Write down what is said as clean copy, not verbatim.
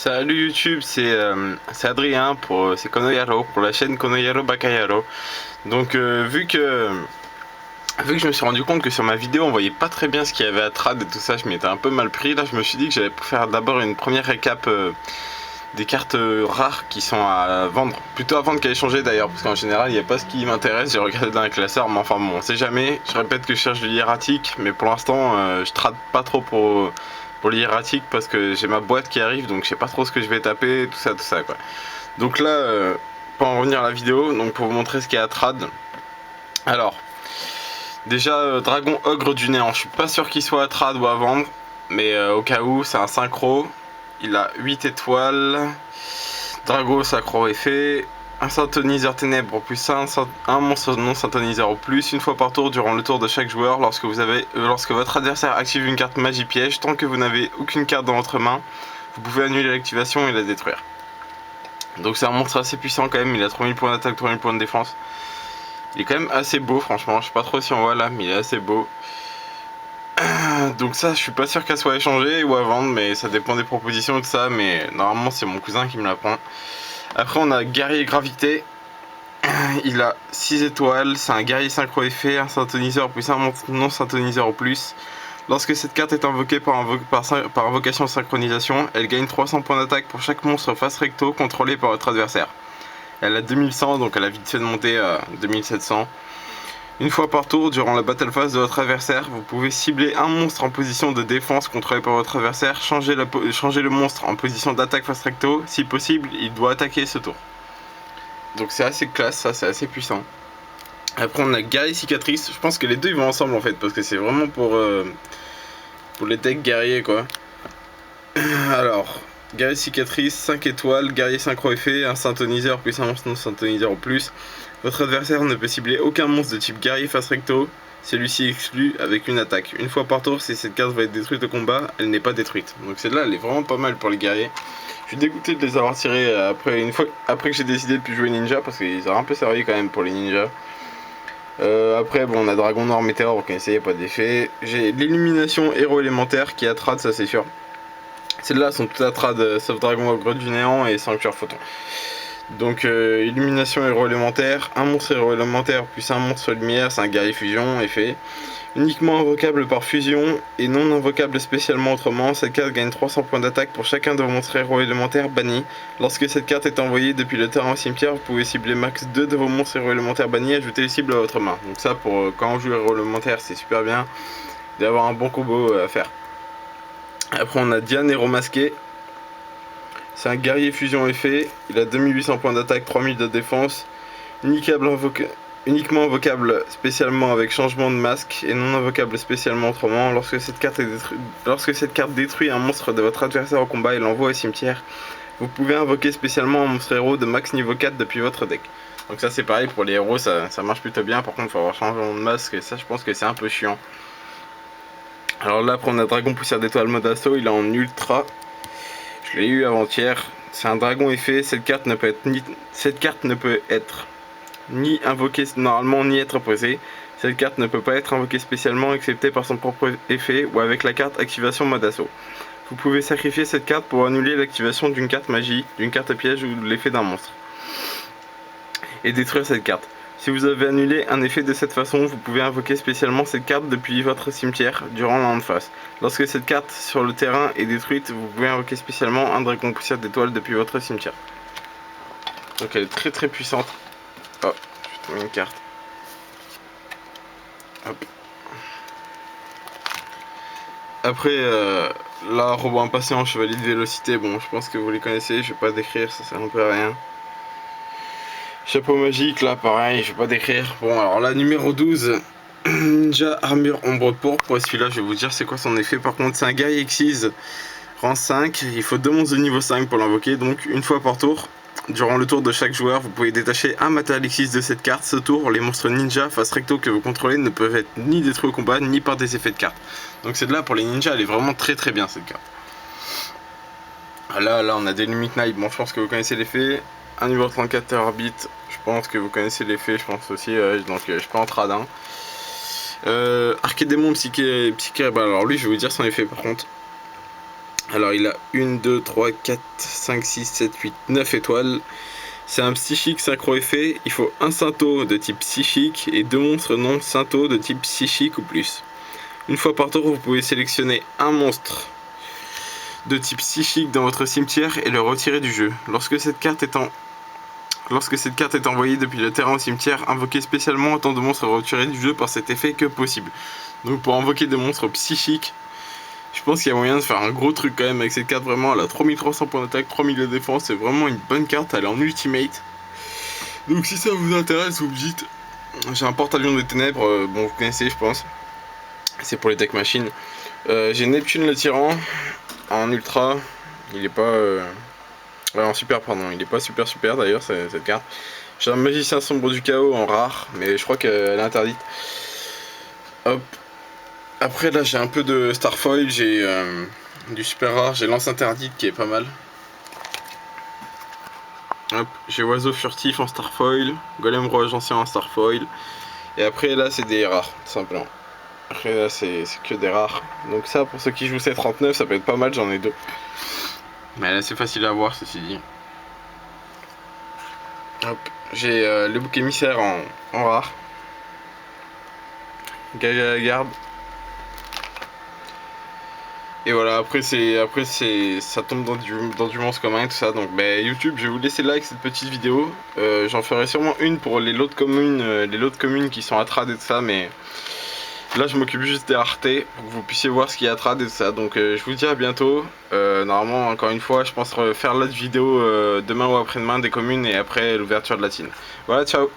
Salut YouTube, c'est Adrien c'est Konoyaro pour la chaîne Konoyaro Bakayaro. Donc vu que je me suis rendu compte que sur ma vidéo on voyait pas très bien ce qu'il y avait à trad et tout ça, je m'étais un peu mal pris. Là je me suis dit que j'allais faire d'abord une première récap des cartes rares qui sont à vendre, plutôt à vendre qu'à échanger d'ailleurs, parce qu'en général il n'y a pas ce qui m'intéresse. J'ai regardé dans les classeurs, mais enfin bon, on sait jamais. Je répète que je cherche du hiératique, mais pour l'instant je trade pas trop pour l'hiératique parce que j'ai ma boîte qui arrive, donc je sais pas trop ce que je vais taper, tout ça quoi. Donc là, pour en revenir à la vidéo, donc pour vous montrer ce qu'il y a à trad. Alors, déjà Dragon Ogre du Néant, je suis pas sûr qu'il soit à trad ou à vendre, mais au cas où, c'est un synchro. Il a 8 étoiles. Drago synchro effet. Un synthoniseur ténèbres plus un monstre non synthoniseur au plus, une fois par tour durant le tour de chaque joueur lorsque votre adversaire active une carte magie piège. Tant que vous n'avez aucune carte dans votre main, vous pouvez annuler l'activation et la détruire. Donc c'est un monstre assez puissant quand même, il a 3000 points d'attaque, 3000 points de défense. Il est quand même assez beau franchement, je sais pas trop si on voit là, mais il est assez beau. Donc ça je suis pas sûr qu'elle soit échangée ou à vendre, mais ça dépend des propositions et tout ça, mais normalement c'est mon cousin qui me la prend. Après on a Guerrier Gravité. Il a 6 étoiles, c'est un guerrier synchro effet, un synthoniseur plus un monstre non synthoniseur au plus. Lorsque cette carte est invoquée par invocation synchronisation, elle gagne 300 points d'attaque pour chaque monstre face recto contrôlé par votre adversaire. Elle a 2100, donc elle a vite fait de monter à 2700. Une fois par tour, durant la battle phase de votre adversaire, vous pouvez cibler un monstre en position de défense contrôlé par votre adversaire, changer le monstre en position d'attaque face recto. Si possible, il doit attaquer ce tour. Donc c'est assez classe, ça c'est assez puissant. Après on a Guerrier Cicatrice, je pense que les deux ils vont ensemble en fait, parce que c'est vraiment pour les decks guerriers quoi. Alors, Guerrier Cicatrice, 5 étoiles, guerrier synchro effet, un synthoniseur plus un monstre non synthoniseur au plus. Votre adversaire ne peut cibler aucun monstre de type guerrier face recto, celui-ci exclu avec une attaque. Une fois par tour, si cette carte va être détruite au combat, elle n'est pas détruite. Donc celle-là elle est vraiment pas mal pour les guerriers. Je suis dégoûté de les avoir tirés après que j'ai décidé de plus jouer ninja, parce qu'ils auraient un peu servi quand même pour les ninjas. Après bon on a Dragon Noir Météore, vous connaissez, y a pas d'effet. J'ai l'illumination héros élémentaire qui est à trad, ça c'est sûr. Celles-là sont toutes à trad, sauf Dragon Ogre du Néant et Sanctuaire Photon. Donc illumination héros élémentaire, un monstre héros élémentaire plus un monstre lumière, c'est un guerrier fusion, effet. Uniquement invocable par fusion et non invocable spécialement autrement, cette carte gagne 300 points d'attaque pour chacun de vos monstres héros élémentaires bannis. Lorsque cette carte est envoyée depuis le terrain au cimetière, vous pouvez cibler max 2 de vos monstres héros élémentaires bannis et ajouter les cibles à votre main. Donc ça pour quand on joue héros élémentaire c'est super bien d'avoir un bon combo à faire. Après on a Diane héros masqué. C'est un guerrier fusion effet, il a 2800 points d'attaque, 3000 de défense, uniquement invocable spécialement avec changement de masque et non invocable spécialement autrement. Lorsque cette carte détruit un monstre de votre adversaire au combat et l'envoie au cimetière, vous pouvez invoquer spécialement un monstre héros de max niveau 4 depuis votre deck. Donc ça c'est pareil pour les héros, ça marche plutôt bien. Par contre il faut avoir changement de masque et ça je pense que c'est un peu chiant. Alors là après on a Dragon Poussière d'étoile mode assaut, il est en ultra. Je l'ai eu avant-hier. C'est un dragon effet. Cette carte ne peut être ni invoquée normalement ni être posée. Cette carte ne peut pas être invoquée spécialement excepté par son propre effet ou avec la carte activation mode assaut. Vous pouvez sacrifier cette carte pour annuler l'activation d'une carte magie, d'une carte piège ou de l'effet d'un monstre et détruire cette carte. Si vous avez annulé un effet de cette façon, vous pouvez invoquer spécialement cette carte depuis votre cimetière durant la hand phase. Lorsque cette carte sur le terrain est détruite, vous pouvez invoquer spécialement un dragon poussière d'étoile depuis votre cimetière. Donc elle est très très puissante. Oh, je trouve une carte. Hop. Après, là, robot impatient, chevalier de vélocité, bon, je pense que vous les connaissez, je vais pas décrire, ça sert un peu à rien. Chapeau magique, là, pareil, je vais pas décrire. Bon, alors là, numéro 12, Ninja Armure Ombre Pourpre. Celui-là, je vais vous dire c'est quoi son effet. Par contre, c'est un guerrier Xyz, rang 5. Il faut 2 monstres de niveau 5 pour l'invoquer. Donc, une fois par tour, durant le tour de chaque joueur, vous pouvez détacher un matériel Xyz de cette carte. Ce tour, les monstres ninja face recto que vous contrôlez ne peuvent être ni détruits au combat, ni par des effets de carte. Donc, c'est de là pour les ninjas, elle est vraiment très très bien cette carte. Là, on a des Lumic Knight. Bon, je pense que vous connaissez l'effet. Un numéro 34 Terrorbeat, je pense que vous connaissez l'effet, je pense aussi, donc je suis pas en tradin. Archédémon Psyché, bah alors lui je vais vous dire son effet par contre. Alors il a 1, 2, 3, 4, 5, 6, 7, 8, 9 étoiles. C'est un psychique synchro effet. Il faut un Syntho de type psychique et 2 monstres non Syntho de type psychique ou plus. Une fois par tour, vous pouvez sélectionner un monstre de type psychique dans votre cimetière et le retirer du jeu. Lorsque cette carte est envoyée depuis le terrain au cimetière, invoquez spécialement autant de monstres retirés du jeu par cet effet que possible. Donc pour invoquer des monstres psychiques, je pense qu'il y a moyen de faire un gros truc quand même avec cette carte. Vraiment, elle a 3300 points d'attaque, 3000 de défense, c'est vraiment une bonne carte, elle est en ultimate. Donc si ça vous intéresse, vous me dites. J'ai un porte-avions de ténèbres, bon vous connaissez je pense. C'est pour les deck machines. J'ai Neptune le tyran en ultra. Il est pas... Ouais, en super, pardon. Il est pas super d'ailleurs cette carte. J'ai un magicien sombre du chaos en rare, mais je crois qu'elle est interdite. Hop. Après là j'ai un peu de Starfoil, j'ai du super rare, j'ai lance interdite qui est pas mal. Hop, j'ai oiseau furtif en Starfoil, golem roi ancien en Starfoil. Et après là c'est des rares, tout simplement. Après là c'est que des rares. Donc ça pour ceux qui jouent C39 ça peut être pas mal, j'en ai 2. Mais là c'est facile à voir ceci dit. Hop, j'ai le bouc émissaire en rare. Gaga la garde. Et voilà, après ça tombe dans du monstre commun et tout ça. Donc YouTube, je vais vous laisser là avec cette petite vidéo. J'en ferai sûrement une pour les lots de communes qui sont à trad et tout ça, mais là je m'occupe juste des raretés pour que vous puissiez voir ce qu'il y a à trad et tout ça. Donc je vous dis à bientôt. Normalement, encore une fois, je pense faire l'autre vidéo demain ou après-demain des communes et après l'ouverture de la team. Voilà, ciao.